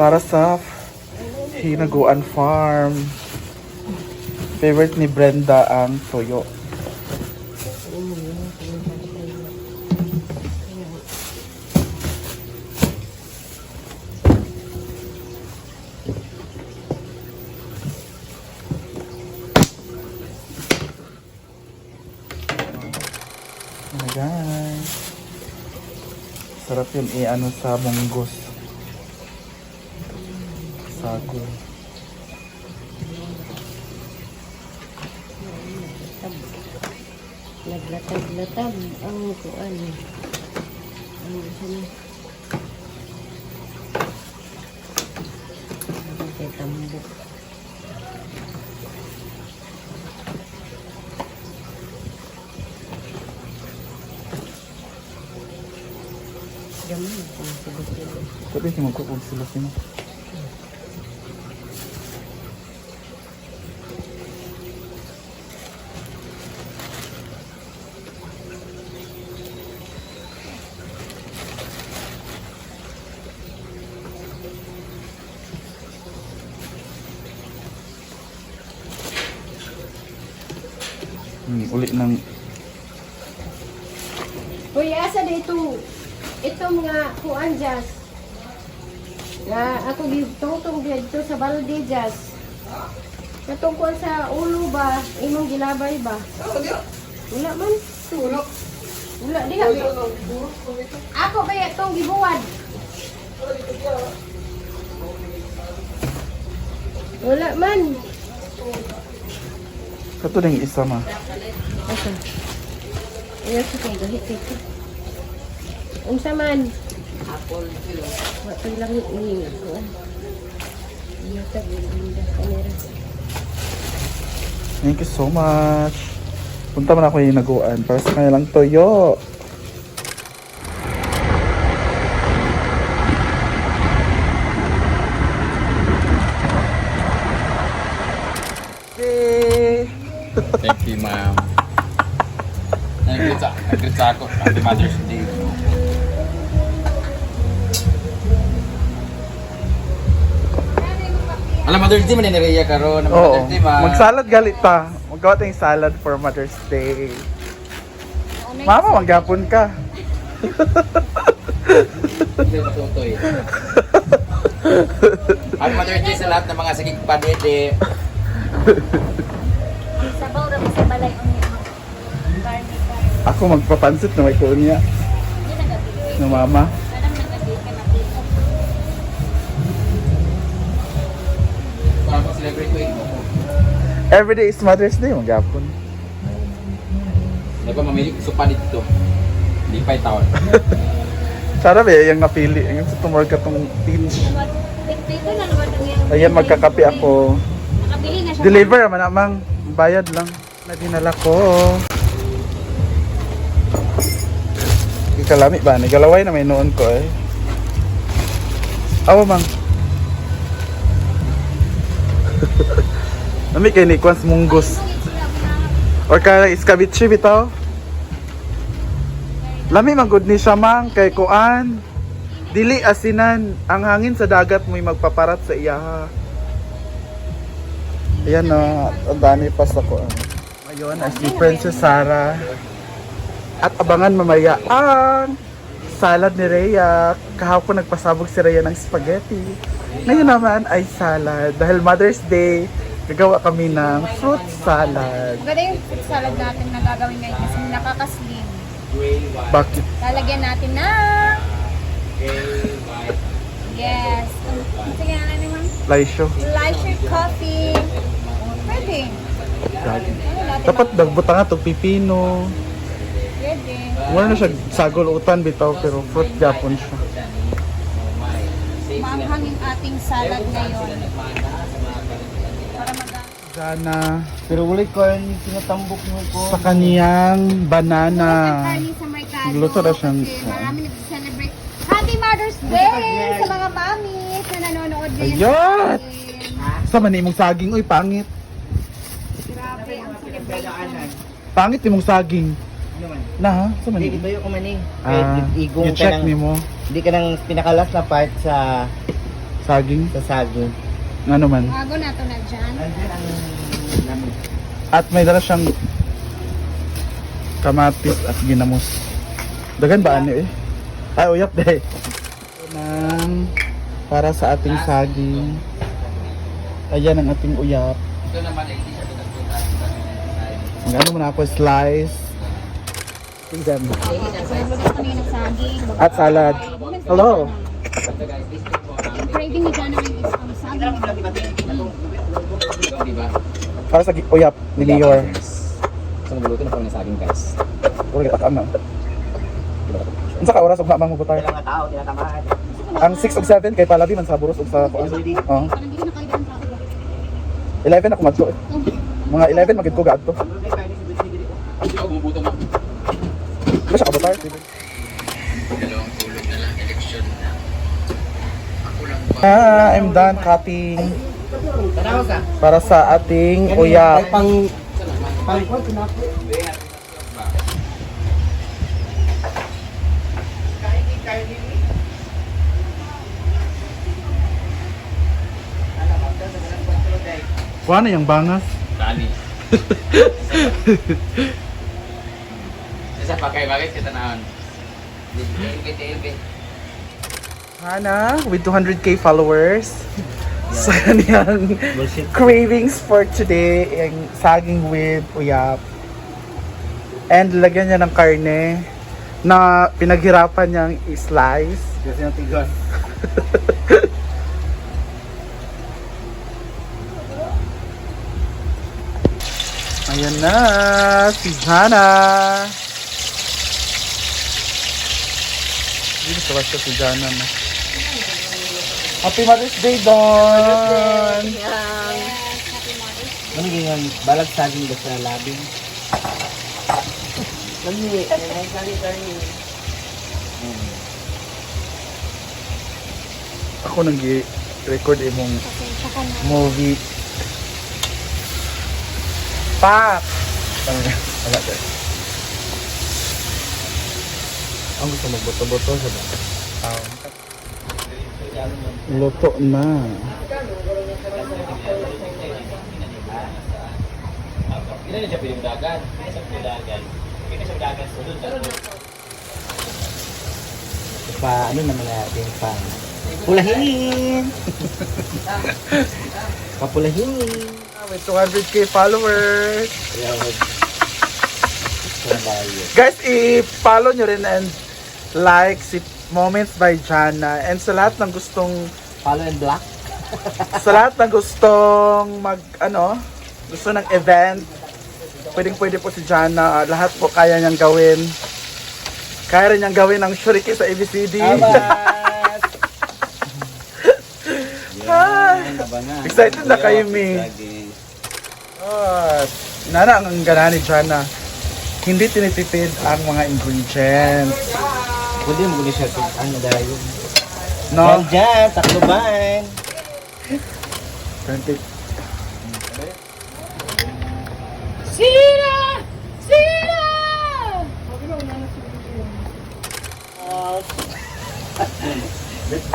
Para sa Hinaguan Farm. Favorite ni Brenda ang toyo. Guys, sarap yun i-ano sa munggos. Sago. Naglatag-latag ang kuan. Ano siya na? Ang tambok. Gaman kung sila-sila. Sabi si magkukog sila sila. Uli ng Uy, asa dito? Ito mga kuan jas. Na ako gitungtong dito sa balde jas. Katong kuan sa ulo ba? Imong gilabay ba? Wala man. Wala diha. Ako kaya itong gibuwad. Wala man. kato ding isa ma. Asa? Ayan siya kayo gahit ito. Unsa man? Wato'y langit ni kuan. Iya ta ganda kamera. Thank you so much. Punta man ako yung Hinaguan para sa kanilang toyo. Thank you, ma'am. Nag-greet sa ako. Happy Mother's Day. Alam, Mother's Day man yung nariya karon. Oo. Mother's Day, ma'am. Magsalad galit ta. Magawa tayong salad for Mother's Day. Mama, maghapon ka. Hindi matutoy. Happy Mother's Day sa lahat ng mga saging padede. Sabaw ra sa balay on mo. Garlic. Ako magpapansit na may kunya. Hindi na gabi. No mama. Kadang nagabi ka na dito. Para pag-celebrate ko ito. Every day is Mother's Day, maghapon. Hindi pa mamili supa dito. Hindi pa itaon. Sarap eh, yung napili. Yung sa tumor ka tong tin. Dito na naman ang iyong. Ayan, magkakape ako. Nakabili na siya. Deliver naman namang. Bayad lang. Na dinala ko. Ikalami ba? Nigalaway na may noon ko eh. Awa mang. Nami kay ni Kwans munggos. Or kaya iskabitsi bitaw. Lami man good ni siya mang kay kuan. Dili asinan ang hangin sa dagat mo'y magpaparat sa iya. Ayan na, ang dami pa sa kuan. Ngayon ay si Princess Sarah. At abangan mamaya ang salad ni Rhea. Kahapon nagpasabog si Rhea ng spaghetti. Ngayon naman ay salad. Dahil Mother's Day, gagawa kami ng fruit salad. Ganda yung fruit salad natin na gagawin ngayon kasi nakakaslim. Bakit? Lalagyan natin ng... Yes. Sige na naman. Laisyo. Leisure coffee. Pwede. Dagi. Ano natin? Dapat dagbutan nga itong pipino. Pwede. Wala na siya sagulutan bitaw pero fruit gapon siya. Maanghang yung ating salad ngayon. Para Gana Pero wala ko yung tinatambok mo ko. sa kaniyang banana. Karni sa merkado. Luto na siyang Kasi marami nag-celebrate. Happy Mother's Day sa mga mamis na nanonood din. Ayun! Sa manimong saging, uy, pangit. Grabe ang celebration. Pangit imong saging. Na ha? Sa Hindi, manimong. iba yung kumaning. Ah, Igong you check ka ng, ni mo. hindi ka ng pinakalas na part sa Saging? Sa saging. Ano man. Bago na to na dyan. At may dala siyang kamatis at ginamos. Dagan ba ano eh? Ay, uyap deh. Nang para sa ating saging. Ayan ang ating uyap. Ito naman ay hindi siya pinagpunta. Ang ano muna ako, slice. Tingnan mo. Kanina saging. At salad. Hello. Craving ni Jana is ang saging. Di ba? Para sa uyap ni Lior. So, nagluto na pala ng saging guys. Puro kita na. Unsa ka oras ug na mang mubutar? Ang 6 ug 7 kay Palabi man sa buros ug sa kuan. Oh. Parang hindi na kayo daan sa akin. 11 ako madto. Mga 11 magid ko gaadto. Hindi ako bumubuto mo. Ba siya kabutar? Dalawang tulog na lang. Election na. Ako lang ba? I'm done cutting. Para sa ating uyap. Kuha na yung bangas. Dali. Isa pa kay bakit kita naon. TLB. Hana with 200k followers. Sa kaniyang cravings for today, yung saging with uyap. And lagyan niya ng karne na pinaghirapan niyang i-slice. Kasi yung tigon. Ayan na, si Jana. Hindi sa basta si Jana na. Happy Mother's Day, Don! Ano yung balag saging ba sa labing? Ako nang record imong movie. Pak! Wala tayo. Ang gusto mo, boto-boto sa ba? Luto na. Hindi na siya pinagdagan. Hindi na siya pinagdagan. Hindi na siya pinagdagan. Sunod na. Pa, ano naman natin pa? Pulahingin! Papulahingin! With 200k followers. Kaya Guys, i-follow nyo rin and like si Moments by Jana. And sa lahat ng gustong follow and block? sa lahat ng gustong gusto ng event, pwede po si Jana. Lahat po kaya niyang gawin. Kaya rin niyang gawin ang shuriki sa ABCD. Excited na kayo, Mi. Nana ang gana ni Jana. Hindi tinitipid ang mga ingredients. Pwede mo gulis siya sa ano dahil. No? Dyan, Tacloban! 20. Sira! Sira!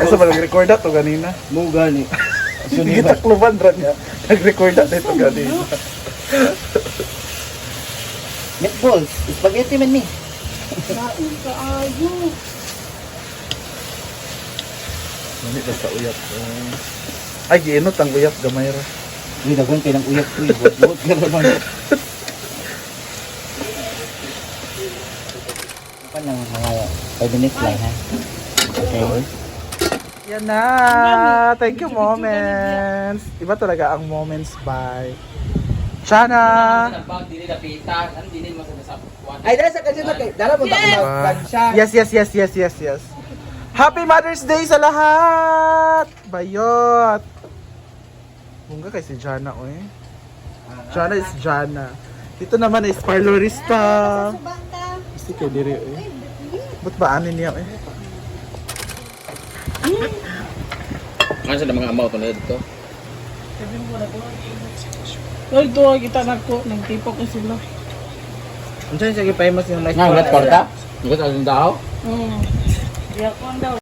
Ay, sa nag-record na to ganina. Mo gani. Hindi kita kluban rin niya. Nag-record na ito ganina. Meatballs, spaghetti man ni. Hindi na sa uyap. Ay, giinot ang uyap gamay ra. Uy, dagon kayo ng uyap ko. Buot ka naman. Apa nang mga 5 minutes lang ha? Okay. Yan na! Thank you, Moments! Iba talaga ang Moments by Jana! Ay, dahil sa kasi na kayo. Dala mo Yes, yes, yes, yes, yes, yes. Happy Mother's Day sa lahat! Bayot! Bunga kay si Jana, oy. Jana is Jana. Dito naman is parlorista. Gusto kayo diri, oy. Ba't ba anin niya, oy? Ano sa mga amaw to na dito? Ay, doon kita nagko, nagtipo ko sila. Ano siya sige pa yung mas yung life? Nga, ulat korta? Ulat ang daw? Iya ko daw.